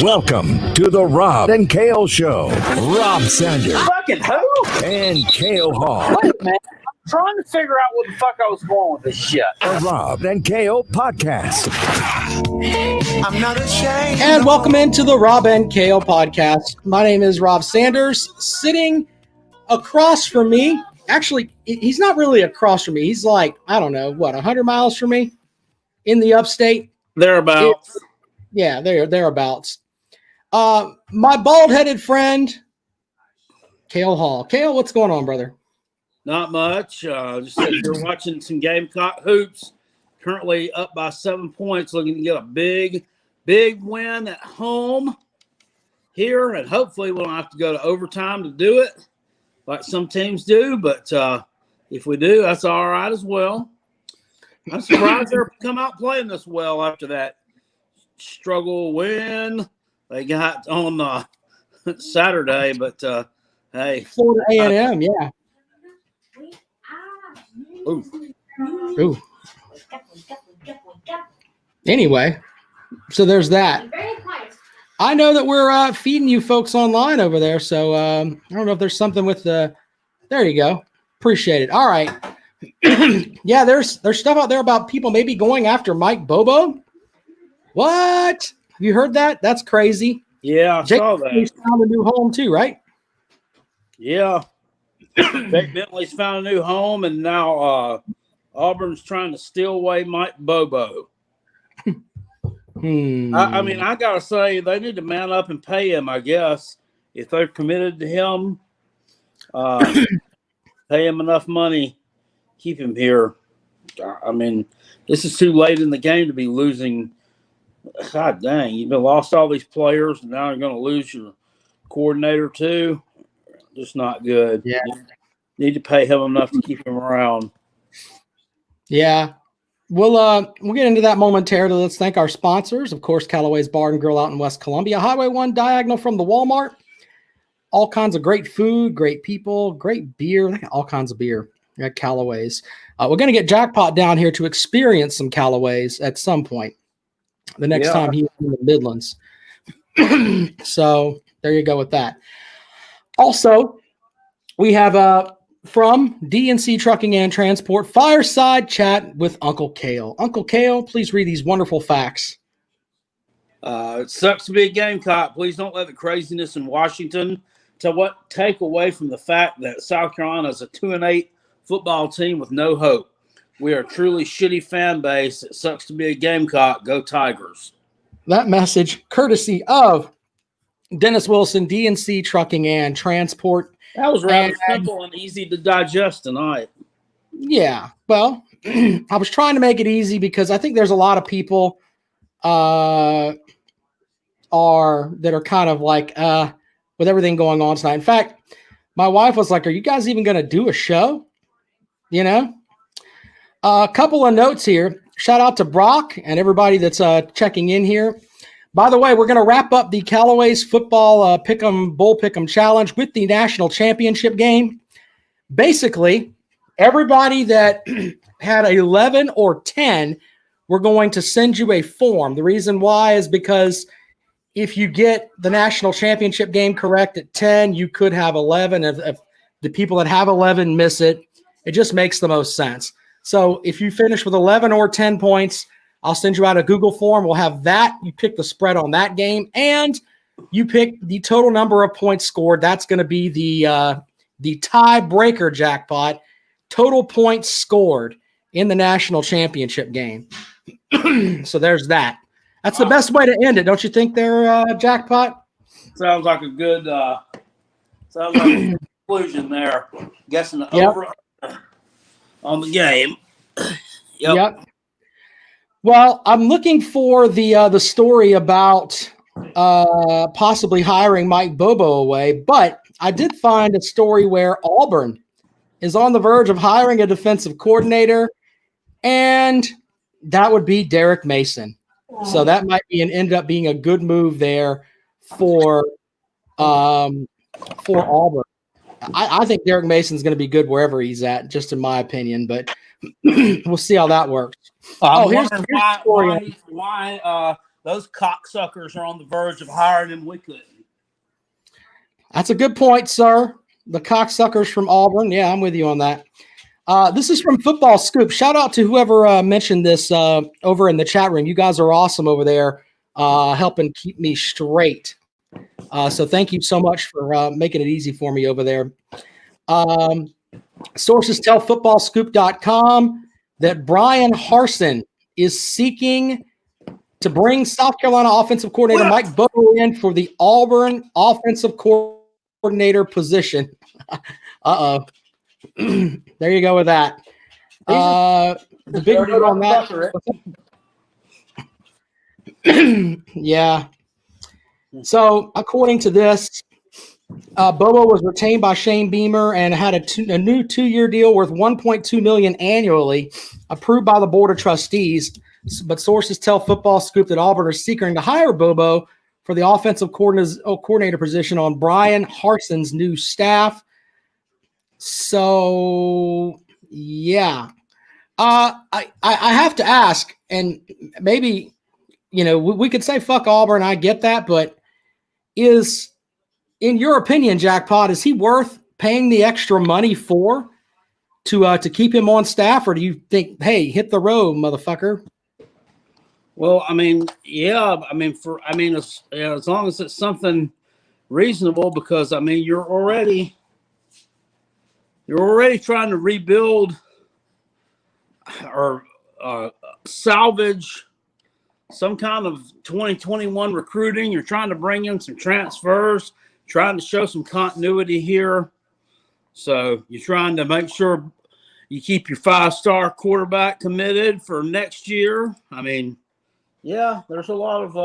Welcome to the Rob and Kale Show. Rob Sanders Fucking who? and Kale Hall. Wait a minute. I'm trying to figure out what the fuck I was going with this shit. The Rob and Kale Podcast. I'm not ashamed. And welcome into the Rob and Kale Podcast. My name is Rob Sanders. Sitting across from me, actually, he's not really across from me. He's like, I don't know, 100 miles from me in the upstate? Thereabouts. Yeah, thereabouts. My bald-headed friend, Kale Hall. Kale, what's going on, brother? Not much. Just sitting here watching some Gamecock hoops. Currently up by 7 points, looking to get a big win at home here, and hopefully we don't have to go to overtime to do it, like some teams do. But if we do, that's all right as well. I'm surprised they're come out playing this well after that struggle win they got on Saturday. But hey, Florida A&M, yeah. Ooh. Anyway, so there's that. I know that we're feeding you folks online over there, so I don't know if there's something with the. There you go. Appreciate it. All right. Yeah, there's stuff out there about people maybe going after Mike Bobo. What? Have you heard that? That's crazy. Yeah, I saw that. He's found a new home too, right? Yeah. Jake Bentley's found a new home, and now Auburn's trying to steal away Mike Bobo. I mean, I got to say, they need to man up and pay him, I guess, if they're committed to him. Pay him enough money, keep him here. I mean, this is too late in the game to be losing. God dang, you've lost all these players, and now you're going to lose your coordinator too. Just not good. Yeah. Need to pay him enough to keep him around. Yeah. We'll get into that momentarily. Let's thank our sponsors. Of course, Callaway's Bar and Grill out in West Columbia. Highway 1 diagonal from the Walmart. All kinds of great food, great people, great beer. They got all kinds of beer at Callaway's. We're going to get Jackpot down here to experience some Callaway's at some point. The next time he's in the Midlands. So there you go with that. Also, we have from DNC Trucking and Transport, Fireside Chat with Uncle Kale. Uncle Kale, please read these wonderful facts. It sucks to be a Gamecock. Please don't let the craziness in Washington take away from the fact that South Carolina is a 2-8 football team with no hope. We are a truly shitty fan base. It sucks to be a Gamecock. Go Tigers. That message courtesy of Dennis Wilson, DNC Trucking and Transport. That was rather simple and easy to digest tonight. Yeah, well, I was trying to make it easy because I think there's a lot of people that are kind of like with everything going on tonight. In fact, my wife was like, "Are you guys even going to do a show?" You know. A couple of notes here. Shout out to Brock and everybody that's checking in here. By the way, we're going to wrap up the Callaway's football bull pick'em challenge with the national championship game. Basically, everybody that had 11 or 10, we're going to send you a form. The reason why is because if you get the national championship game correct at 10, you could have 11. If the people that have 11 miss it, it just makes the most sense. So if you finish with 11 or 10 points, I'll send you out a Google form. We'll have that. You pick the spread on that game, and you pick the total number of points scored. That's going to be the tiebreaker jackpot. Total points scored in the national championship game. So there's that. That's the best way to end it, don't you think? There, jackpot. Sounds like a good. Conclusion there. Guessing the over on the game. Yep. Well, I'm looking for the story about possibly hiring Mike Bobo away, but I did find a story where Auburn is on the verge of hiring a defensive coordinator, and that would be Derek Mason. So that might be end up being a good move there for Auburn. I think Derek Mason's going to be good wherever he's at, just in my opinion, but we'll see how that works. Here's the story. Why those cocksuckers are on the verge of hiring him. We couldn't. That's a good point, sir. The cocksuckers from Auburn. Yeah, I'm with you on that. This is from Football Scoop. Shout out to whoever mentioned this over in the chat room. You guys are awesome over there, helping keep me straight. So thank you so much for making it easy for me over there. Sources tell footballscoop.com that Brian Harsin is seeking to bring South Carolina offensive coordinator Mike Bobo in for the Auburn offensive coordinator position. Uh-oh. There you go with that. The big vote on that. Yeah. So according to this, Bobo was retained by Shane Beamer and had a new 2-year deal worth $1.2 million annually, approved by the Board of Trustees. But sources tell Football Scoop that Auburn is seeking to hire Bobo for the offensive coordinator position on Brian Harsin's new staff. So, yeah. I have to ask, and maybe, we could say fuck Auburn. I get that, but in your opinion, Jackpot, is he worth paying the extra money for to keep him on staff, or do you think, hey, hit the road, motherfucker? Well, I mean, yeah, as long as it's something reasonable, because I mean, you're already trying to rebuild or salvage some kind of 2021 recruiting. You're trying to bring in some transfers, trying to show some continuity here. So you're trying to make sure you keep your 5-star quarterback committed for next year. I mean, yeah, there's a lot of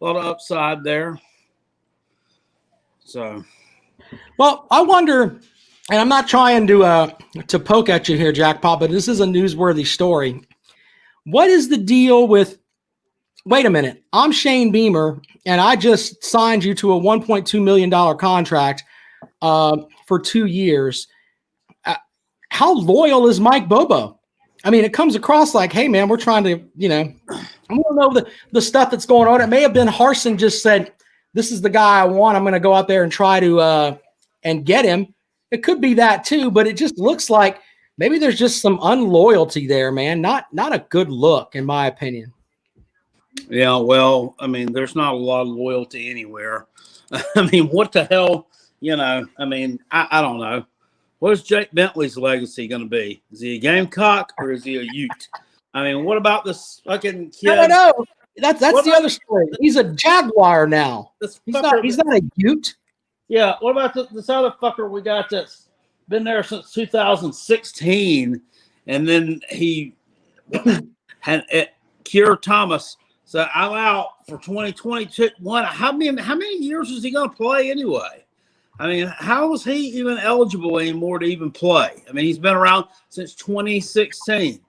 upside there. So, well, I wonder, and I'm not trying to poke at you here, Jackpot, but this is a newsworthy story. What is the deal with? Wait a minute, I'm Shane Beamer, and I just signed you to a $1.2 million contract for 2 years. How loyal is Mike Bobo? I mean, it comes across like, hey, man, we're trying to, we don't know the stuff that's going on. It may have been Harsin just said, this is the guy I want. I'm going to go out there and try to and get him. It could be that too, but it just looks like maybe there's just some unloyalty there, man. Not a good look, in my opinion. Yeah, well, I mean, there's not a lot of loyalty anywhere. I mean, what the hell, I mean, I don't know. What is Jake Bentley's legacy going to be? Is he a Gamecock or is he a Ute? I mean, what about this fucking kid? I don't know. That's the other story. He's a Jaguar now. He's not a Ute. Yeah. What about this other fucker we got that's been there since 2016, and then he had Keir Thomas. So I'm out for 2021. How many years is he going to play anyway? I mean, how is he even eligible anymore to even play? I mean, he's been around since 2016.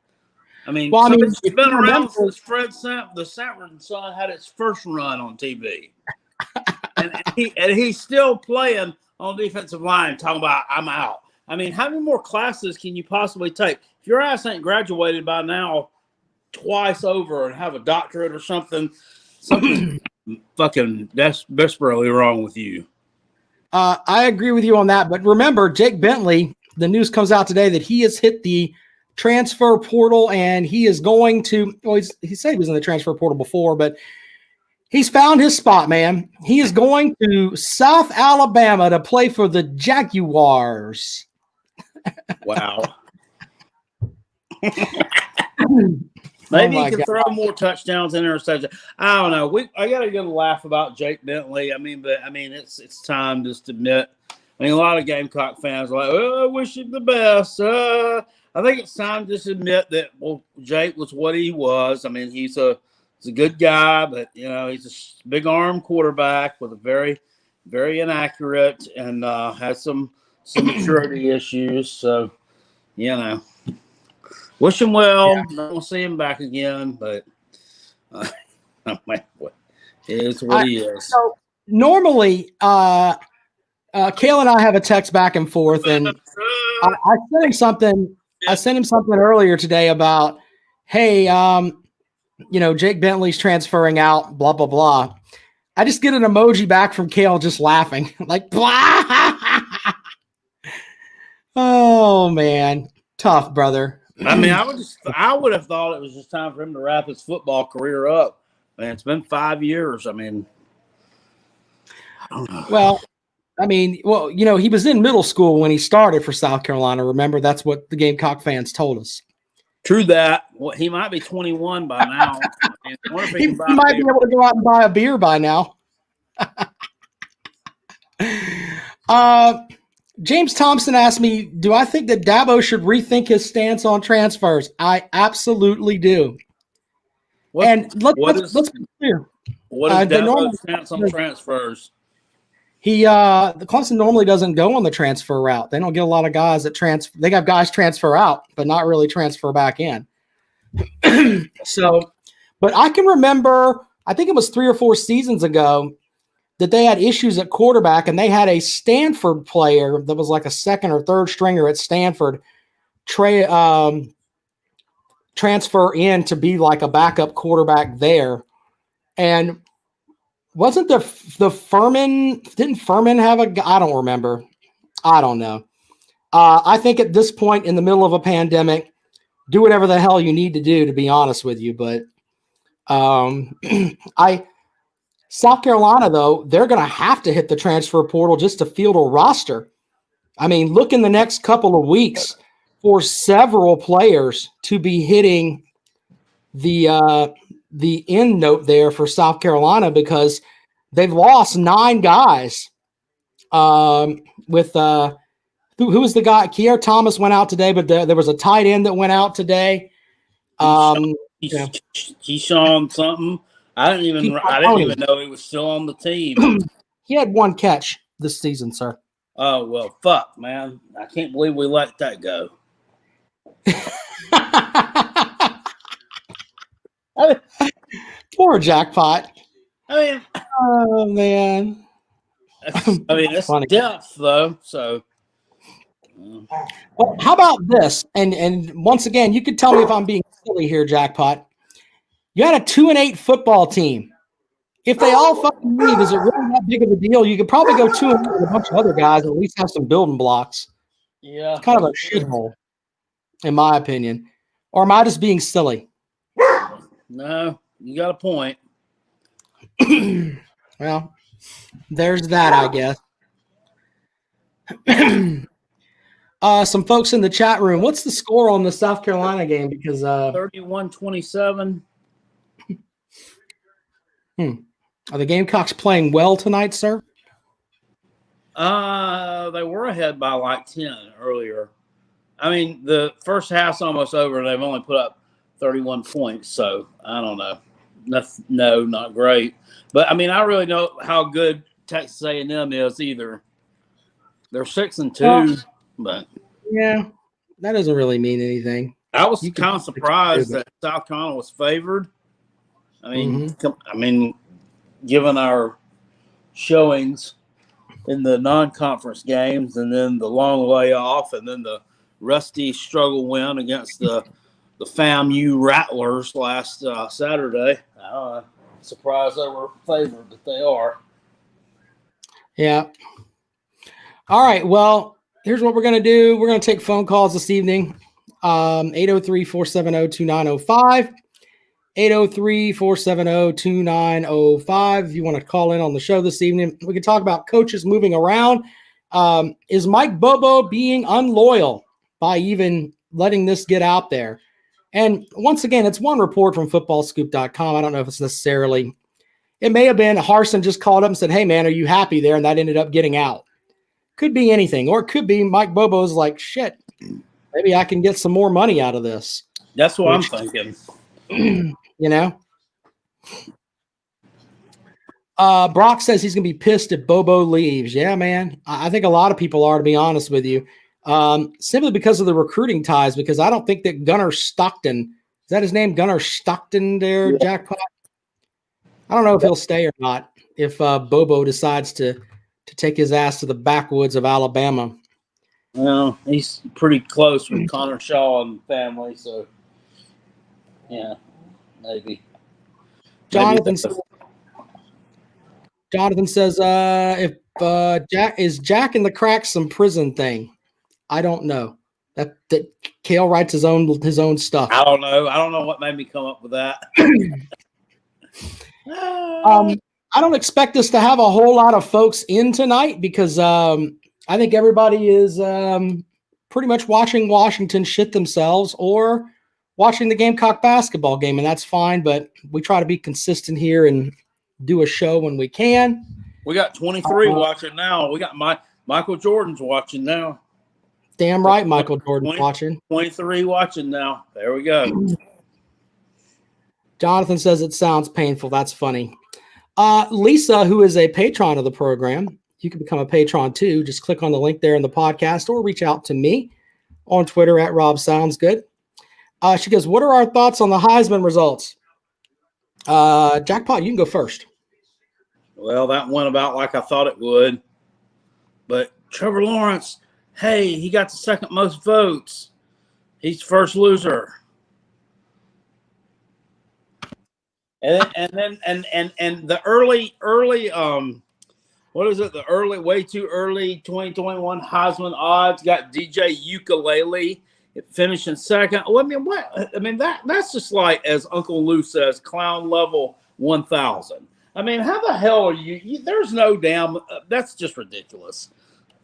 I mean, he's been around since the Sanford Son had its first run on TV. and he's still playing on defensive line, talking about, I'm out. I mean, how many more classes can you possibly take? If your ass ain't graduated by now twice over and have a doctorate or something fucking desperately wrong with you. I agree with you on that. But remember, Jake Bentley, the news comes out today that he has hit the transfer portal and he is going to, he said he was in the transfer portal before, but he's found his spot, man. He is going to South Alabama to play for the Jaguars. Wow. Maybe he can throw more touchdowns and interceptions. I don't know. I got a good laugh about Jake Bentley. I mean, it's time just to admit. I mean, a lot of Gamecock fans are like, "Oh, I wish him the best." I think it's time to just admit that Jake was what he was. I mean, he's a good guy, but he's a big arm quarterback with a very, very inaccurate and has some maturity issues. So, wish him well. Yeah. Not gonna see him back again, but is what he is. So normally, Kale and I have a text back and forth, and I sent him something. I sent him something earlier today about, hey, Jake Bentley's transferring out, blah, blah, blah. I just get an emoji back from Kale just laughing. Like, blah. Oh, man. Tough, brother. I mean, I would have thought it was just time for him to wrap his football career up. Man, it's been 5 years. I mean, I don't know. Well, he was in middle school when he started for South Carolina. Remember, that's what the Gamecock fans told us. True that. Well, he might be 21 by now. I mean, I wonder if He might be able to go out and buy a beer by now. James Thompson asked me, do I think that Dabo should rethink his stance on transfers? I absolutely do. Let's be clear. What is Dabo's stance on transfers? The Clemson normally doesn't go on the transfer route. They don't get a lot of guys that transfer. They got guys transfer out, but not really transfer back in. But I can remember, I think it was 3 or 4 seasons ago, that they had issues at quarterback, and they had a Stanford player that was like a second or third stringer at Stanford transfer in to be like a backup quarterback there. And wasn't the Furman, didn't Furman have I don't remember. I don't know. I think at this point in the middle of a pandemic, do whatever the hell you need to do, to be honest with you. But South Carolina, though, they're going to have to hit the transfer portal just to field a roster. I mean, look in the next couple of weeks for several players to be hitting the end note there for South Carolina, because they've lost 9 guys. With who was the guy? Kier Thomas went out today, but there was a tight end that went out today. Keyshawn something. I didn't even know he was still on the team. He had 1 catch this season, sir. Oh, well, fuck, man. I can't believe we let that go. Poor Jackpot. I mean, oh, man. It's funny. Depth, though, so. Well, how about this? And once again, you could tell me if I'm being silly here, Jackpot. You had a 2-8 football team. If they all fucking leave, is it really that big of a deal? You could probably go 2-8 with a bunch of other guys and at least have some building blocks. Yeah. It's kind of a shithole, in my opinion. Or am I just being silly? No, you got a point. Well, there's that, I guess. Some folks in the chat room, what's the score on the South Carolina game? Because 31-27. Are the Gamecocks playing well tonight, sir? They were ahead by like 10 earlier. I mean, the first half's almost over, and they've only put up 31 points. So I don't know. No, not great. But I mean, I really know how good Texas A&M is either. They're 6-2, but yeah, that doesn't really mean anything. I was kind of surprised that South Carolina was favored. I mean, given our showings in the non-conference games, and then the long layoff, and then the rusty struggle win against the FAMU Rattlers last Saturday, surprised they were favored, but they are. Yeah. All right. Well, here's what we're going to do. We're going to take phone calls this evening. 803-470-2905. 803-470-2905. If you want to call in on the show this evening, we can talk about coaches moving around. Is Mike Bobo being unloyal by even letting this get out there? And once again, it's one report from footballscoop.com. I don't know if it's necessarily, it may have been Harsin just called up and said, hey man, are you happy there? And that ended up getting out. Could be anything, or it could be Mike Bobo's like, shit, maybe I can get some more money out of this. That's what I'm thinking. You know, Brock says he's going to be pissed if Bobo leaves. Yeah, man. I think a lot of people are, to be honest with you, simply because of the recruiting ties, because I don't think that Gunnar Stockton, is that his name? Gunnar Stockton there, yeah. Jackpot. I don't know if he'll stay or not if Bobo decides to take his ass to the backwoods of Alabama. Well, he's pretty close with Connor Shaw and family, so yeah, maybe. Jonathan says, if Jack in the Crack some prison thing. I don't know. That Kale writes his own stuff. I don't know what made me come up with that. I don't expect us to have a whole lot of folks in tonight because I think everybody is pretty much watching Washington shit themselves or watching the Gamecock basketball game, and that's fine. But we try to be consistent here and do a show when we can. We got 23 watching now. We got Michael Jordan's watching now. Damn right, Michael Jordan's watching. 23 watching now. There we go. Jonathan says it sounds painful. That's funny. Lisa, who is a patron of the program, you can become a patron too. Just click on the link there in the podcast or reach out to me on Twitter at Rob Sounds Good. She goes, what are our thoughts on the Heisman results? Jackpot, you can go first. Well, that went about like I thought it would. But Trevor Lawrence, hey, he got the second most votes. He's first loser. And the early what is it? The early, way too early 2021 Heisman odds got DJ Ukulele finishing second. Well, I mean, what? I mean that's just like, as Uncle Lou says, clown level 1,000. I mean, how the hell are you there's no damn. That's just ridiculous.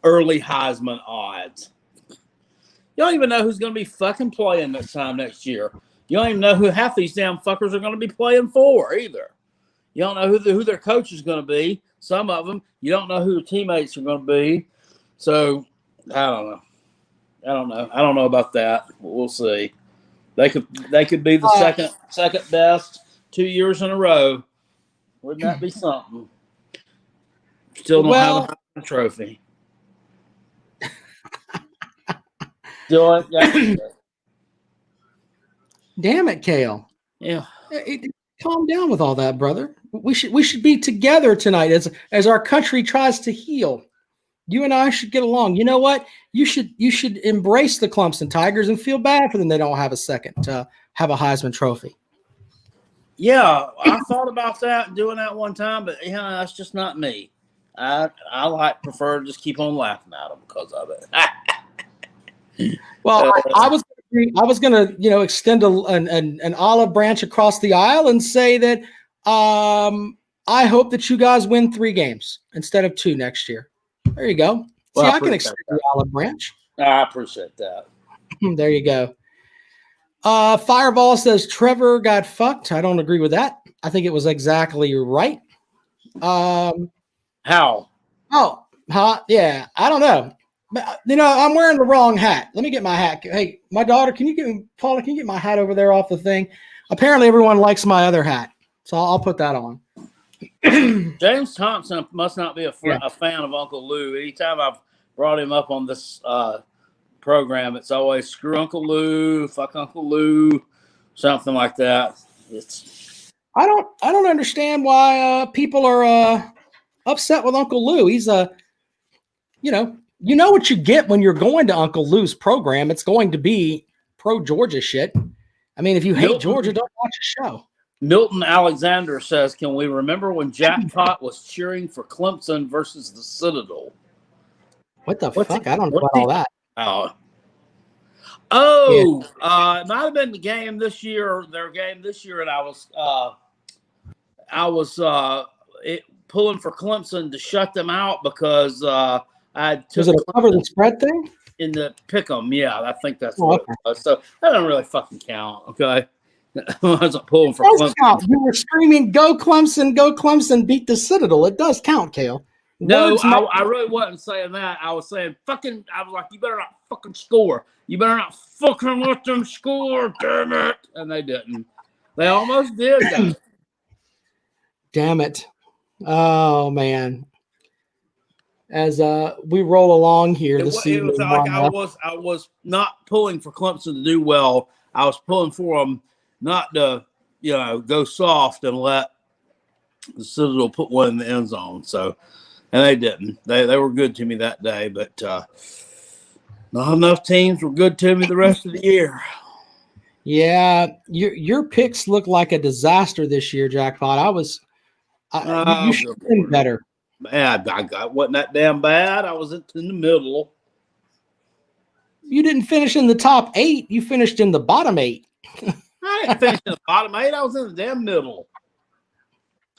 Early Heisman odds. You don't even know who's going to be fucking playing this time next year. You don't even know who half these damn fuckers are going to be playing for either. You don't know who their coach is going to be. Some of them, you don't know who their teammates are going to be. So, I don't know. I don't know about that. We'll see. They could be the second best 2 years in a row. Wouldn't that be something? Still don't have a Heisman trophy. Still, yeah. Damn it, Kale. Yeah. Calm down with all that, brother. We should be together tonight as our country tries to heal. You and I should get along. You know what? You should embrace the Clemson Tigers and feel bad for them. They don't have a second to have a Heisman Trophy. Yeah, I thought about that, doing that one time, but that's just not me. I prefer to just keep on laughing at them because of it. Well, I was going to, extend an olive branch across the aisle and say that I hope that you guys win 3 games instead of 2 next year. There you go. Well, see, I can extend the olive branch. I appreciate that. There you go. Fireball says Trevor got fucked. I don't agree with that. I think it was exactly right. How? Oh, yeah. I don't know. I'm wearing the wrong hat. Let me get my hat. Hey, my daughter, Paula, can you get my hat over there off the thing? Apparently everyone likes my other hat. So I'll put that on. James Thompson must not be a fan of Uncle Lou. Anytime I've brought him up on this program, it's always screw Uncle Lou, fuck Uncle Lou, something like that. I don't understand why people are upset with Uncle Lou. He's you know what you get when you're going to Uncle Lou's program. It's going to be pro-Georgia shit. I mean, if you hate Georgia, don't watch the show. Milton Alexander says, can we remember when Jackpot was cheering for Clemson versus the Citadel? What the fuck? I don't know about all that. It might have been the game this year, their game this year, and I was pulling for Clemson to shut them out because was it a cover the spread thing? In the pick'em, yeah, I think that's what it was. So that doesn't really fucking count, okay? I wasn't pulling for Clemson. Count. You were screaming, "Go Clemson, beat the Citadel." It does count, Kale. No, I really wasn't saying that. I was saying fucking. I was like, you better not fucking score. You better not fucking let them score, damn it! And they didn't. They almost did that. Damn it! Oh man. As we roll along here, it was like I was not pulling for Clemson to do well. I was pulling for them not to, go soft and let the Citadel put one in the end zone. So, and they didn't. They were good to me that day, but not enough teams were good to me the rest of the year. Yeah, your picks look like a disaster this year, Jackpot. You should have been better. Man, I wasn't that damn bad. I was in the middle. You didn't finish in the top 8. You finished in the bottom 8. I didn't finish in the bottom 8. I was in the damn middle.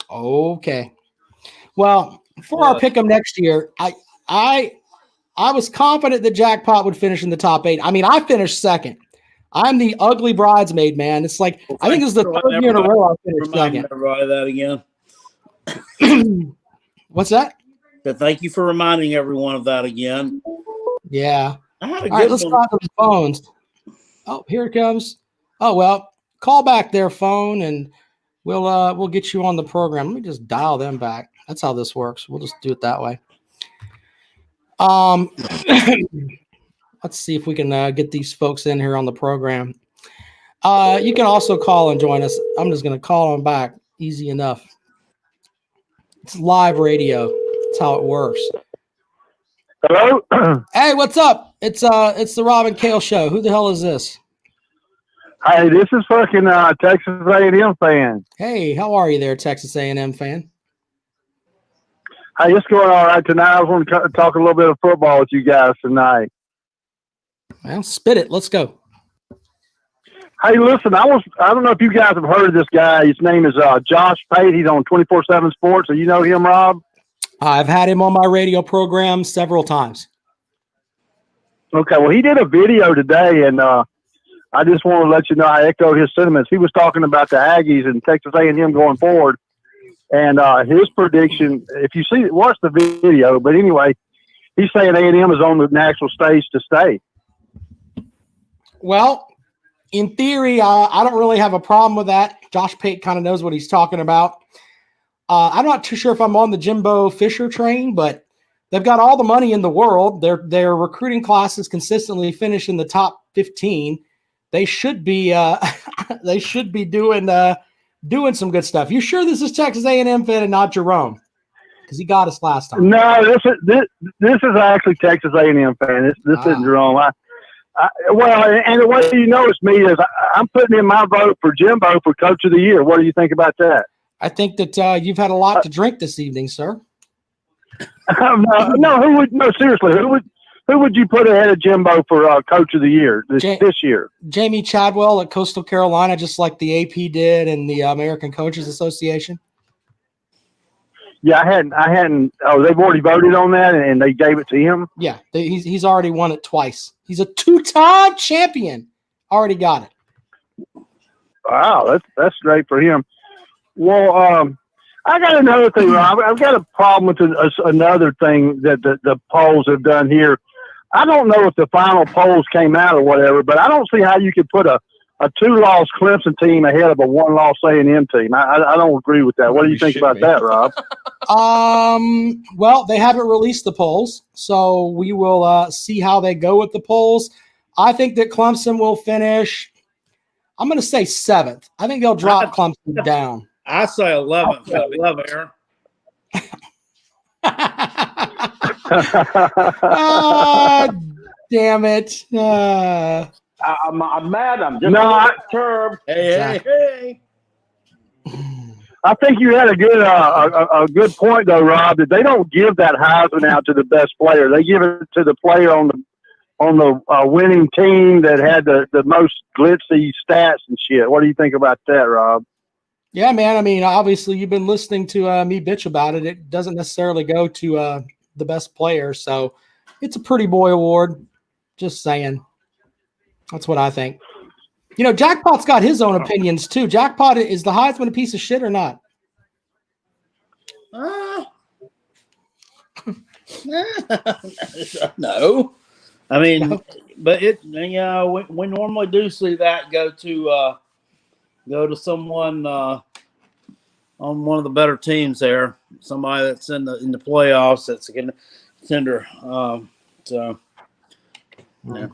Okay. Well, for our pick 'em next year, I was confident that Jackpot would finish in the top 8. I mean, I finished second. I'm the ugly bridesmaid, man. It's like I think this is the third year in a row I finished second. Everybody that again. What's that? Thank you for reminding everyone of that again. Yeah. I had a All right, let's go to the phones. Oh, here it comes. Oh well, call back their phone and we'll get you on the program. Let me just dial them back. That's how this works. We'll just do it that way. Let's see if we can get these folks in here on the program. You can also call and join us. I'm just going to call them back. Easy enough. It's live radio. That's how it works. Hello? Hey, what's up? It's the Rob and Kale show. Who the hell is this? Hey, this is fucking Texas A&M fan. Hey, how are you there, Texas A&M fan? Hey, it's going all right tonight. I was going to talk a little bit of football with you guys tonight. Well, spit it. Let's go. Hey, listen, I don't know if you guys have heard of this guy. His name is Josh Pate. He's on 24/7 Sports. So you know him, Rob? I've had him on my radio program several times. Okay, well, he did a video today, and I just want to let you know I echoed his sentiments. He was talking about the Aggies and Texas A&M going forward, and his prediction, if you see, watch the video, but anyway, he's saying A&M is on the national stage to stay. Well, in theory, I don't really have a problem with that. Josh Pate kind of knows what he's talking about. I'm not too sure if I'm on the Jimbo Fisher train, but they've got all the money in the world. Their recruiting classes consistently finish in the top 15. They should be doing some good stuff. You sure this is Texas A&M fan and not Jerome? Because he got us last time. No, this is actually Texas A&M fan. This isn't Jerome. Well, and the way you know it's me is I'm putting in my vote for Jimbo for Coach of the Year. What do you think about that? I think that you've had a lot to drink this evening, sir. No, seriously, who would you put ahead of Jimbo for Coach of the Year this year? Jamie Chadwell at Coastal Carolina, just like the AP did and the American Coaches Association. Yeah, I hadn't. Oh, they've already voted on that, and they gave it to him. Yeah, he's already won it twice. He's a 2-time champion. Already got it. Wow, that's great for him. Well, I got another thing, Rob. I've got a problem with another thing that the polls have done here. I don't know if the final polls came out or whatever, but I don't see how you could put a 2-loss Clemson team ahead of a 1-loss A&M team. I don't agree with that. What do you think about that, Rob? Well, they haven't released the polls, so we will see how they go with the polls. I think that Clemson will finish, I'm going to say 7th. I think they'll drop Clemson down. I say 11th. 11th, Aaron. Damn it. I'm mad. I'm just term. Hey. I think you had a good point though, Rob. That they don't give that Heisman out to the best player. They give it to the player on the winning team that had the most glitzy stats and shit. What do you think about that, Rob? Yeah, man. I mean, obviously, you've been listening to me bitch about it. It doesn't necessarily go to the best player, so it's a pretty boy award. Just saying. That's what I think. You know, Jackpot's got his own opinions too. Jackpot, is the Heisman a piece of shit or not? No. I mean, but we normally do see that go to someone on one of the better teams there, somebody that's in the playoffs that's a contender. So, yeah.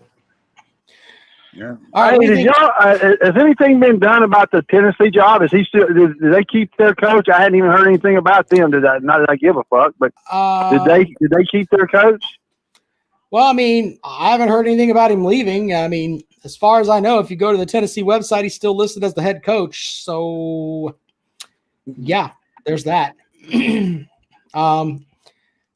Yeah. All right, has anything been done about the Tennessee job? Is he still? Did they keep their coach? I hadn't even heard anything about them. Not that I give a fuck, but did they keep their coach? Well, I mean, I haven't heard anything about him leaving. I mean, as far as I know, if you go to the Tennessee website, he's still listed as the head coach. So, yeah, there's that.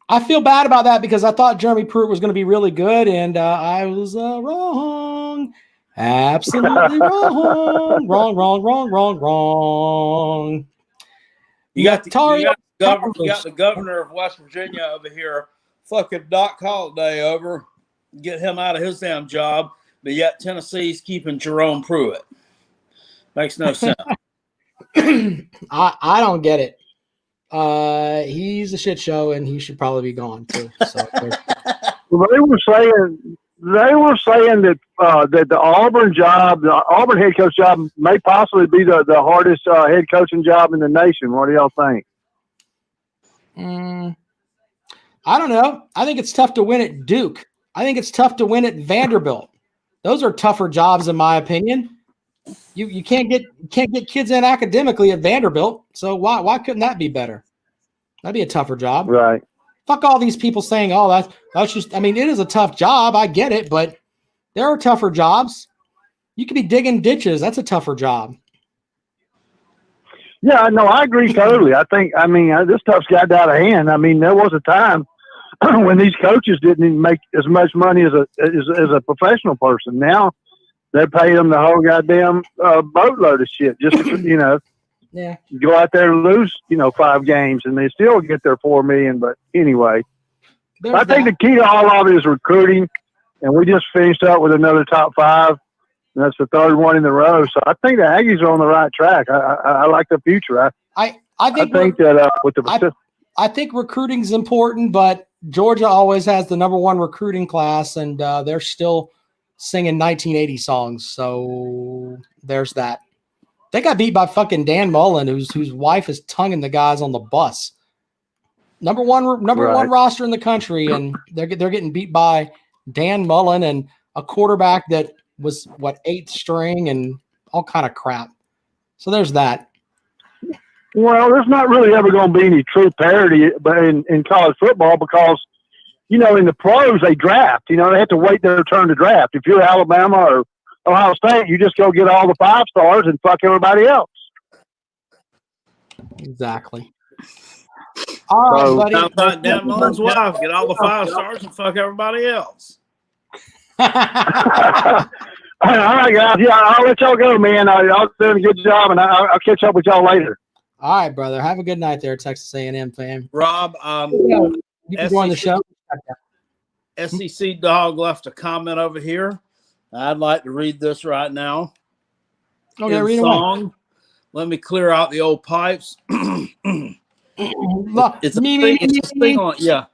I feel bad about that because I thought Jeremy Pruitt was going to be really good, and I was wrong. Absolutely wrong. Wrong. You got the governor of West Virginia over here, fucking Doc Holliday over. Get him out of his damn job, but yet Tennessee's keeping Jerome Pruitt. Makes no sense. I don't get it. He's a shit show, and he should probably be gone too. So well, they were saying that that the Auburn head coach job, may possibly be the hardest head coaching job in the nation. What do y'all think? I don't know. I think it's tough to win at Duke. I think it's tough to win at Vanderbilt. Those are tougher jobs, in my opinion. You can't get kids in academically at Vanderbilt. So why couldn't that be better? That'd be a tougher job, right? Fuck all these people saying, "Oh, that's just." I mean, it is a tough job. I get it, but there are tougher jobs. You could be digging ditches. That's a tougher job. Yeah, no, I agree totally. I mean, this stuff's got out of hand. I mean, there was a time when these coaches didn't even make as much money as a professional person. Now they pay them the whole goddamn boatload of shit just to, yeah, go out there and lose, 5 games, and they still get their $4 million. But anyway, I think the key to all of it is recruiting, and we just finished up with another top 5. And that's the 3rd one in a row. So I think the Aggies are on the right track. I like the future. I think that with the I think recruiting is important, but Georgia always has the number 1 recruiting class, and they're still singing 1980 songs. So there's that. They got beat by fucking Dan Mullen, whose wife is tonguing the guys on the bus. Number one roster in the country, and they're getting beat by Dan Mullen and a quarterback that was 8th string and all kind of crap. So there's that. Well, there's not really ever going to be any true parity in college football because, in the pros they draft. They have to wait their turn to draft. If you're Alabama or Ohio State, you just go get all the 5 stars and fuck everybody else. Exactly. All right, buddy. Sounds like Dan Mullen's wife. Get all the 5 stars and fuck everybody else. All right, guys. Yeah, I'll let y'all go, man. Y'all doing a good job, and I'll catch up with y'all later. All right, brother. Have a good night there, Texas A&M fam. Rob, you can join the show. SEC Dog left a comment over here. I'd like to read this right now. Okay, read it. Let me clear out the old pipes. It's a thing on, yeah.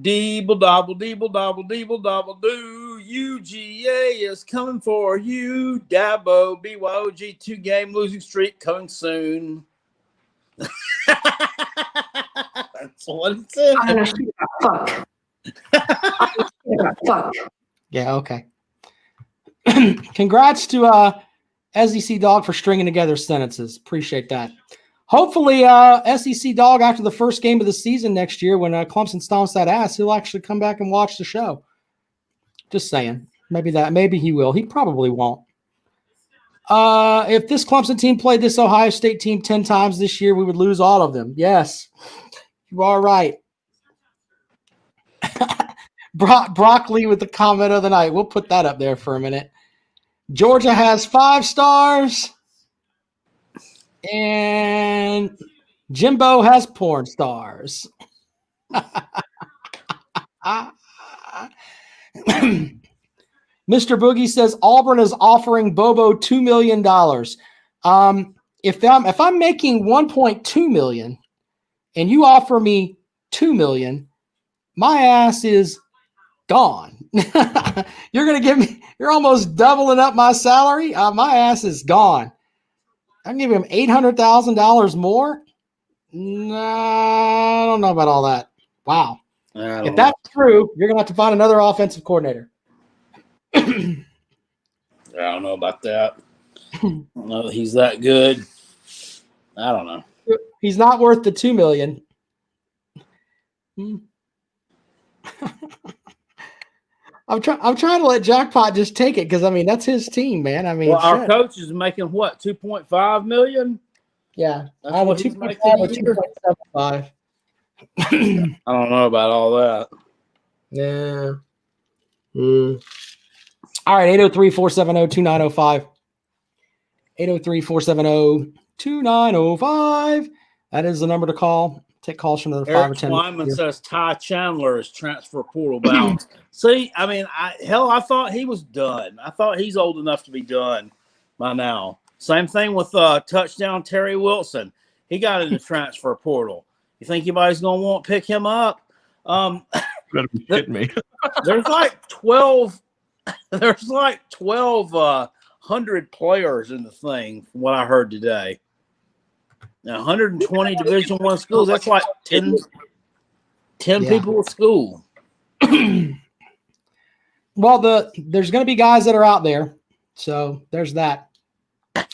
Deeble dobble, deeble dobble, deeble dobble doo. UGA is coming for you. Dabo, BYOG 2-game losing streak coming soon. That's what it said. I'm gonna shoot a fuck. Yeah, okay. Congrats to SEC Dog for stringing together sentences. Appreciate that. Hopefully, SEC Dog, after the first game of the season next year, when Clemson stomps that ass, he'll actually come back and watch the show. Just saying. Maybe he will. He probably won't. If this Clemson team played this Ohio State team 10 times this year, we would lose all of them. Yes, you are right. Broccoli with the comment of the night. We'll put that up there for a minute. Georgia has 5 stars. And Jimbo has porn stars. Mr. Boogie says Auburn is offering Bobo $2 million. If I'm making $1.2 million and you offer me $2 million, my ass is gone. You're almost doubling up my salary. My ass is gone. I can give him $800,000 more. Nah, I don't know about all that. Wow. If that's true, you're gonna have to find another offensive coordinator. I don't know about that. I don't know he's that good. I don't know. He's not worth the $2 million. I'm trying to let Jackpot just take it because I mean that's his team, man. I mean, Well, our shit. coach is making what, 2.5 million? Yeah, That's either what he's 2.5 making or a year. 2.75. I don't know about all that. Yeah. All right, 803-470-2905. 803-470-2905. That is the number to call. Take calls from the 5 or Eric 10 Wyman minutes. says Ty Chandler is transfer portal bound. See, I mean, I thought he was done. I thought he's old enough to be done by now. Same thing with touchdown Terry Wilson. He got in the transfer portal. You think anybody's going to want to pick him up? You better be kidding me. There's like 12. There's like 1,200 players in the thing, from what I heard today. Now, 120 Division I schools. That's like 10 people at school. Well, there's going to be guys that are out there, so there's that. As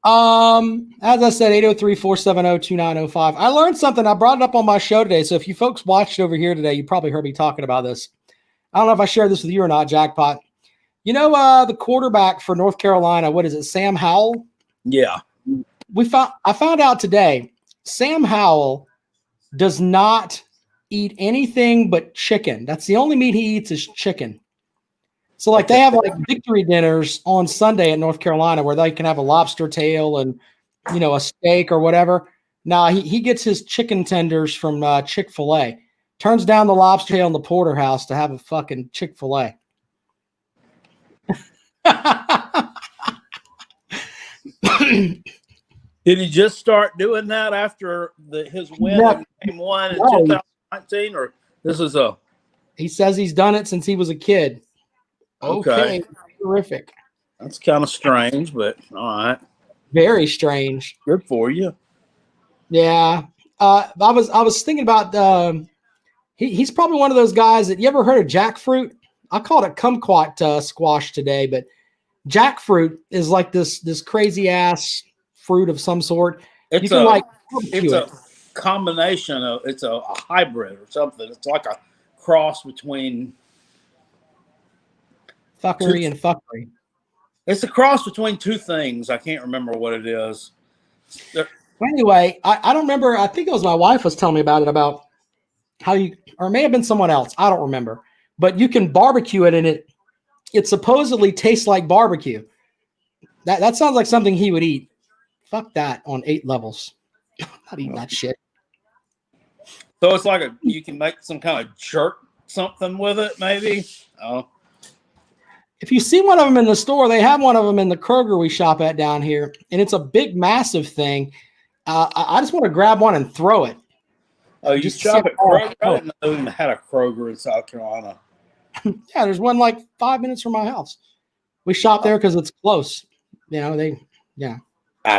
I said, 803-470-2905. I learned something. I brought it up on my show today. So if you folks watched over here today, you probably heard me talking about this. I don't know if I shared this with you or not, Jackpot. You know, the quarterback for North Carolina, what is it, Sam Howell? Yeah. I found out today, Sam Howell does not eat anything but chicken. That's the only meat he eats is chicken. So like they have like victory dinners on Sunday in North Carolina where they can have a lobster tail and, you know, a steak or whatever. Now he gets his chicken tenders from Chick-fil-A, turns down the lobster tail in the porterhouse to have a fucking Chick-fil-A. Did he just start doing that after his win in Game 1 in 2019, or this is a? He says he's done it since he was a kid. Okay, terrific. That's kind of strange, but all right. Very strange. Good for you. Yeah, I was thinking about he's probably one of those guys that you ever heard of jackfruit? I called it kumquat squash today, but jackfruit is like this crazy ass fruit of some sort. It's a combination of it's a hybrid or something. It's like a cross between fuckery and fuckery. It's a cross between two things. I can't remember what it is. Anyway, I don't remember. I think it was my wife was telling me about it, about how you, or it may have been someone else. I don't remember. But you can barbecue it, and it supposedly tastes like barbecue. That sounds like something he would eat. Fuck that on 8 levels. Not eating that shit. So it's like you can make some kind of jerk something with it, maybe. Oh. If you see one of them in the store, they have one of them in the Kroger we shop at down here, and it's a big, massive thing. I just want to grab one and throw it. Oh, you shop at Kroger? I didn't know they had a Kroger in South Carolina. Yeah, there's one like 5 minutes from my house. We shop there because it's close. You know, I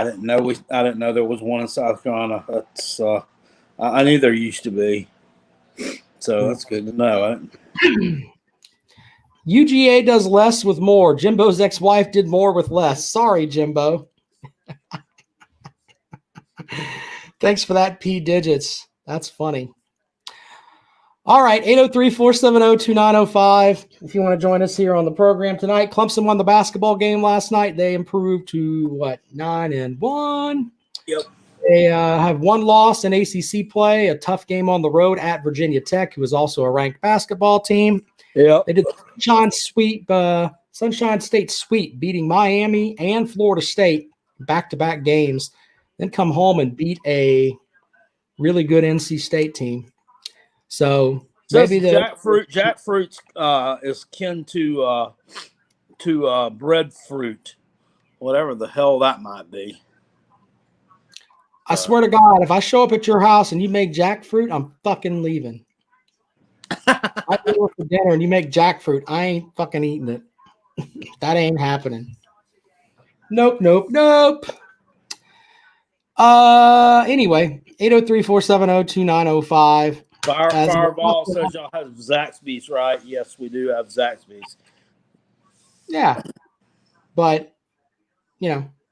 didn't know there was one in South Carolina. That's I knew there used to be. So that's good to know. UGA does less with more. Jimbo's ex-wife did more with less. Sorry, Jimbo. Thanks for that, P digits. That's funny. All right, 803-470-2905. If you want to join us here on the program tonight. Clemson won the basketball game last night. They improved to, 9-1? Yep. They have one loss in ACC play, a tough game on the road at Virginia Tech, who is also a ranked basketball team. Yeah. They did the Sunshine State sweep, beating Miami and Florida State back-to-back games, then come home and beat a really good NC State team. So maybe jackfruit is kin to breadfruit, whatever the hell that might be. I swear to God, if I show up at your house and you make jackfruit, I'm fucking leaving. I go for dinner and you make jackfruit, I ain't fucking eating it. That ain't happening. Nope. Anyway, 803-470-2905. Fireball says y'all have Zaxby's, right? Yes, we do have Zaxby's. Yeah. But,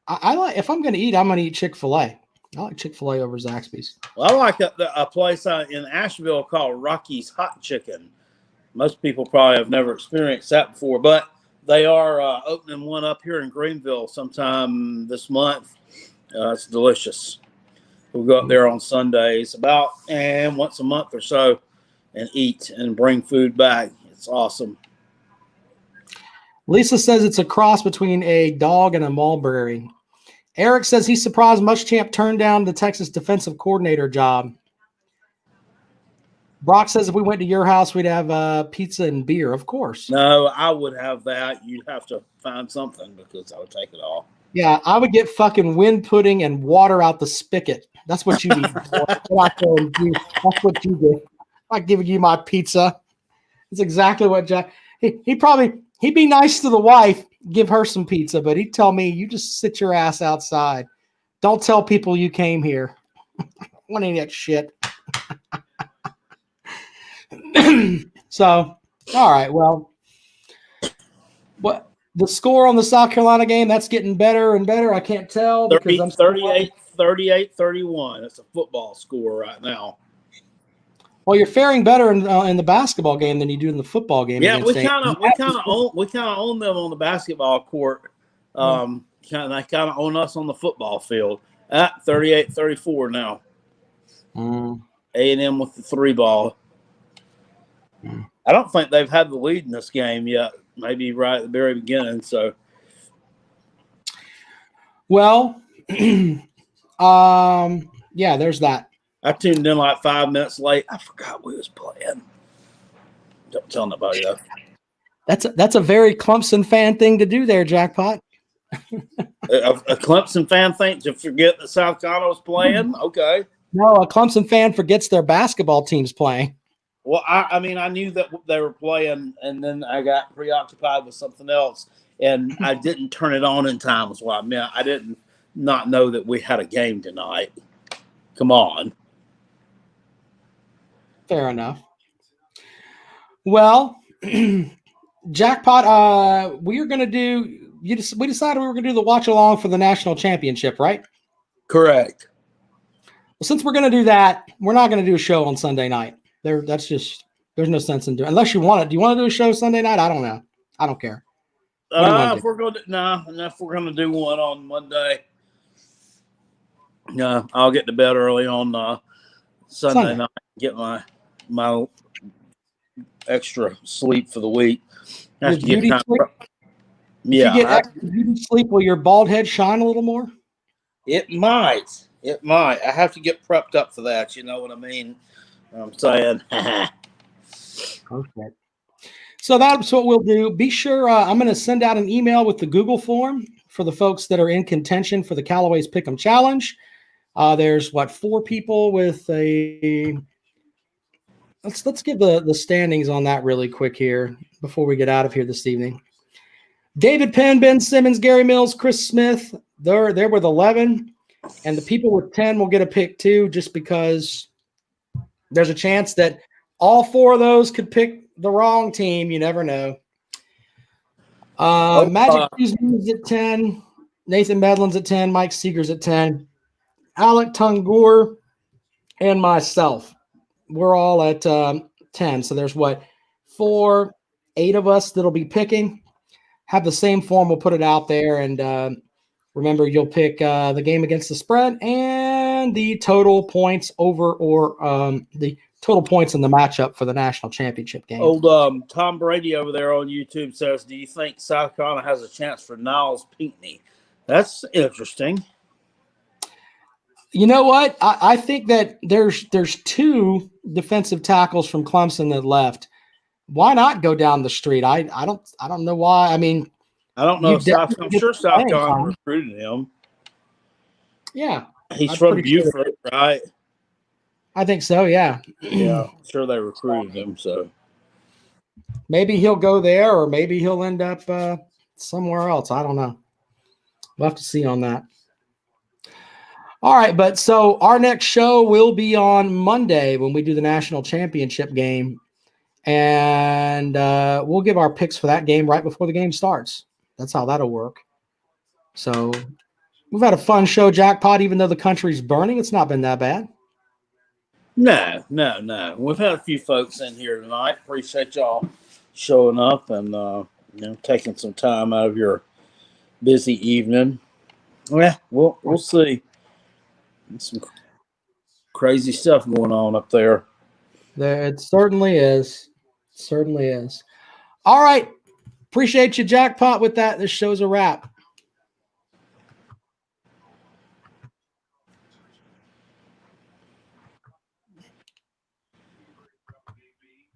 I like, if I'm going to eat, I'm going to eat Chick-fil-A. I like Chick-fil-A over Zaxby's. Well, I like a place in Asheville called Rocky's Hot Chicken. Most people probably have never experienced that before, but they are opening one up here in Greenville sometime this month. It's delicious. We'll go up there on Sundays and once a month or so and eat and bring food back. It's awesome. Lisa says it's a cross between a dog and a mulberry. Eric says he's surprised Muschamp turned down the Texas defensive coordinator job. Brock says if we went to your house, we'd have pizza and beer, of course. No, I would have that. You'd have to find something because I would take it all. Yeah, I would get fucking wind pudding and water out the spigot. That's what you eat. That's what you do. I'm giving you my pizza. That's exactly what Jack. He'd be nice to the wife, give her some pizza, but he'd tell me, you just sit your ass outside. Don't tell people you came here. Want any of that shit. So, all right. Well, what the score on the South Carolina game, that's getting better and better. I can't tell because I'm 38-31. It's a football score right now. Well, you're faring better in the basketball game than you do in the football game. Yeah, we kind of own them on the basketball court. They kind of own us on the football field at 38-34 now. A&M with the 3-ball. I don't think they've had the lead in this game yet. Maybe right at the very beginning. So, well, yeah, there's that. I tuned in like 5 minutes late. I forgot we was playing. Don't tell nobody though. That's a very Clemson fan thing to do there, Jackpot. a Clemson fan thinks to forget that South Carolina was playing. Okay. No, a Clemson fan forgets their basketball team's playing. Well, I mean, I knew that they were playing, and then I got preoccupied with something else, and I didn't turn it on in time. Is what I meant. I didn't not know that we had a game tonight. Come on. Fair enough. Well, Jackpot, we are going to do. We decided we were going to do the watch along for the national championship, right? Correct. Well, since we're going to do that, we're not going to do a show on Sunday night. There's no sense in doing unless you want it. Do you want to do a show Sunday night? I don't know. I don't care. If we're going to do one on Monday, no, I'll get to bed early on Sunday night. Get my extra sleep for the week. Have to get sleep? Yeah. If you get extra beauty sleep, will your bald head shine a little more? It might. I have to get prepped up for that. You know what I mean? I'm saying. Okay. So that's what we'll do. Be sure I'm going to send out an email with the Google form for the folks that are in contention for the Callaway's Pick'em Challenge. There's 4 people with a. Let's give the standings on that really quick here before we get out of here this evening. David Penn, Ben Simmons, Gary Mills, Chris Smith. They're with 11, and the people with 10 will get a pick too, just because. There's a chance that all 4 of those could pick the wrong team. You never know. Magic is at 10. Nathan Medlin's at 10. Mike Seeger's at 10. Alec Tungur and myself. We're all at 10. So there's 8 of us that'll be picking. Have the same form. We'll put it out there. And remember, you'll pick the game against the spread and the total points over or the total points in the matchup for the national championship game. Old Tom Brady over there on YouTube says, do you think South Carolina has a chance for Niles Pinckney? That's interesting. You know what? I think that there's 2 defensive tackles from Clemson that left. Why not go down the street? I don't know why. I mean, I don't know. I'm sure South Carolina recruited him. Yeah. He's from Beaufort, right? I think so, yeah. Yeah, I'm sure they recruited him. So maybe he'll go there or maybe he'll end up somewhere else. I don't know. We'll have to see on that. All right, but so our next show will be on Monday when we do the national championship game. And we'll give our picks for that game right before the game starts. That's how that'll work. So we've had a fun show, Jackpot. Even though the country's burning, it's not been that bad. No. We've had a few folks in here tonight. Appreciate y'all showing up and taking some time out of your busy evening. Yeah, we'll see. There's some crazy stuff going on up there. It certainly is. Certainly is. All right. Appreciate you, Jackpot, with that. This show's a wrap.